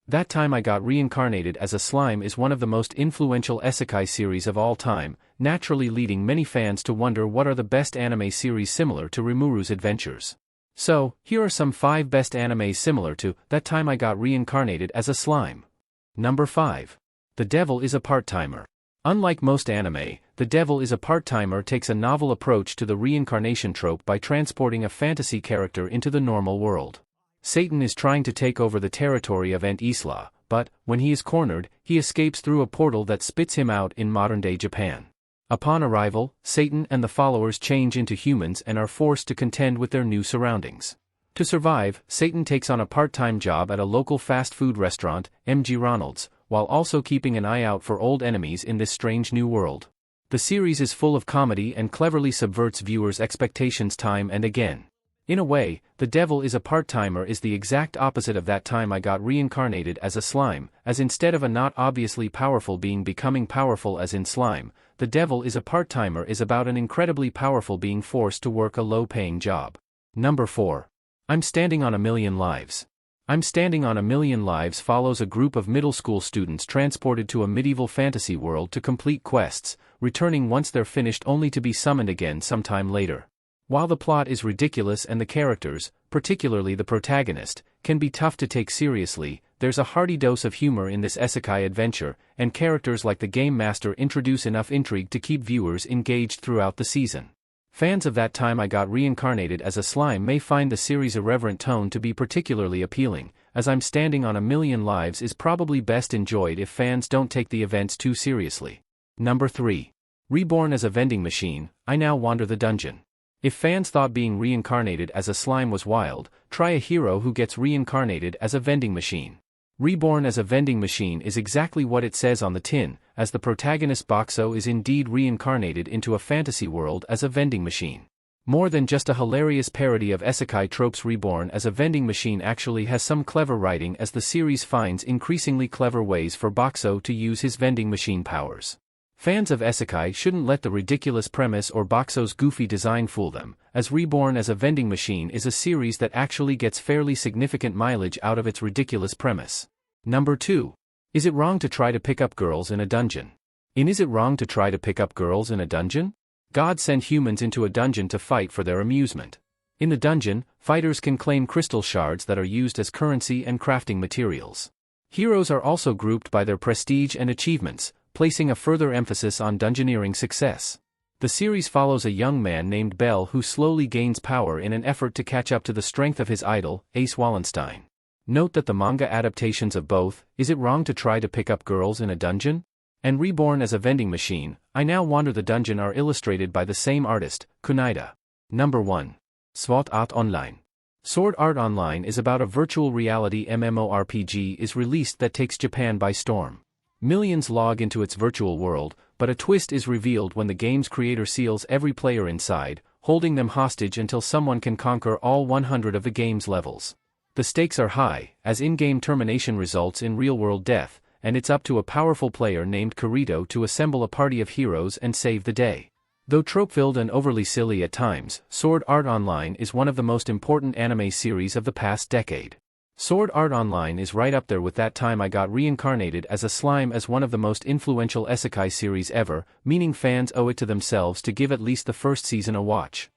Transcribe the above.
That Time I Got Reincarnated as a Slime is one of the most influential isekai series of all time, naturally leading many fans to wonder what are the best anime series similar to Rimuru's adventures. So, here are some 5 best animes similar to That Time I Got Reincarnated as a Slime. Number 5. The Devil is a Part-Timer. Unlike most anime, The Devil is a Part-Timer takes a novel approach to the reincarnation trope by transporting a fantasy character into the normal world. Satan is trying to take over the territory of Ent Isla, but, when he is cornered, he escapes through a portal that spits him out in modern-day Japan. Upon arrival, Satan and the followers change into humans and are forced to contend with their new surroundings. To survive, Satan takes on a part-time job at a local fast food restaurant, MG Ronald's, while also keeping an eye out for old enemies in this strange new world. The series is full of comedy and cleverly subverts viewers' expectations time and again. In a way, The Devil is a Part-Timer is the exact opposite of That Time I Got Reincarnated as a Slime, as instead of a not obviously powerful being becoming powerful as in Slime, The Devil is a Part-Timer is about an incredibly powerful being forced to work a low-paying job. Number 4. I'm Standing on a Million Lives. I'm Standing on a Million Lives follows a group of middle school students transported to a medieval fantasy world to complete quests, returning once they're finished only to be summoned again sometime later. While the plot is ridiculous and the characters, particularly the protagonist, can be tough to take seriously, there's a hearty dose of humor in this isekai adventure, and characters like the Game Master introduce enough intrigue to keep viewers engaged throughout the season. Fans of That Time I Got Reincarnated as a Slime may find the series' irreverent tone to be particularly appealing, as I'm Standing on a Million Lives is probably best enjoyed if fans don't take the events too seriously. Number 3. Reborn as a Vending Machine, I Now Wander the Dungeon. If fans thought being reincarnated as a slime was wild, try a hero who gets reincarnated as a vending machine. Reborn as a vending machine is exactly what it says on the tin, as the protagonist Boxo is indeed reincarnated into a fantasy world as a vending machine. More than just a hilarious parody of isekai tropes, Reborn as a vending machine actually has some clever writing, as the series finds increasingly clever ways for Boxo to use his vending machine powers. Fans of isekai shouldn't let the ridiculous premise or Boxo's goofy design fool them, as Reborn as a Vending Machine is a series that actually gets fairly significant mileage out of its ridiculous premise. Number 2. Is it wrong to try to pick up girls in a dungeon? Is it wrong to try to pick up girls in a dungeon? God sent humans into a dungeon to fight for their amusement. In the dungeon, fighters can claim crystal shards that are used as currency and crafting materials. Heroes are also grouped by their prestige and achievements, placing a further emphasis on dungeoneering success. The series follows a young man named Bell who slowly gains power in an effort to catch up to the strength of his idol, Ace Wallenstein. Note that the manga adaptations of both, Is It Wrong to Try to Pick Up Girls in a Dungeon? And Reborn as a Vending Machine, I Now Wander the Dungeon are illustrated by the same artist, Kunaida. Number 1. Sword Art Online. Sword Art Online is about a virtual reality MMORPG is released that takes Japan by storm. Millions log into its virtual world, but a twist is revealed when the game's creator seals every player inside, holding them hostage until someone can conquer all 100 of the game's levels. The stakes are high, as in-game termination results in real-world death, and it's up to a powerful player named Kirito to assemble a party of heroes and save the day. Though trope-filled and overly silly at times, Sword Art Online is one of the most important anime series of the past decade. Sword Art Online is right up there with That Time I Got Reincarnated as a Slime as one of the most influential isekai series ever, meaning fans owe it to themselves to give at least the first season a watch.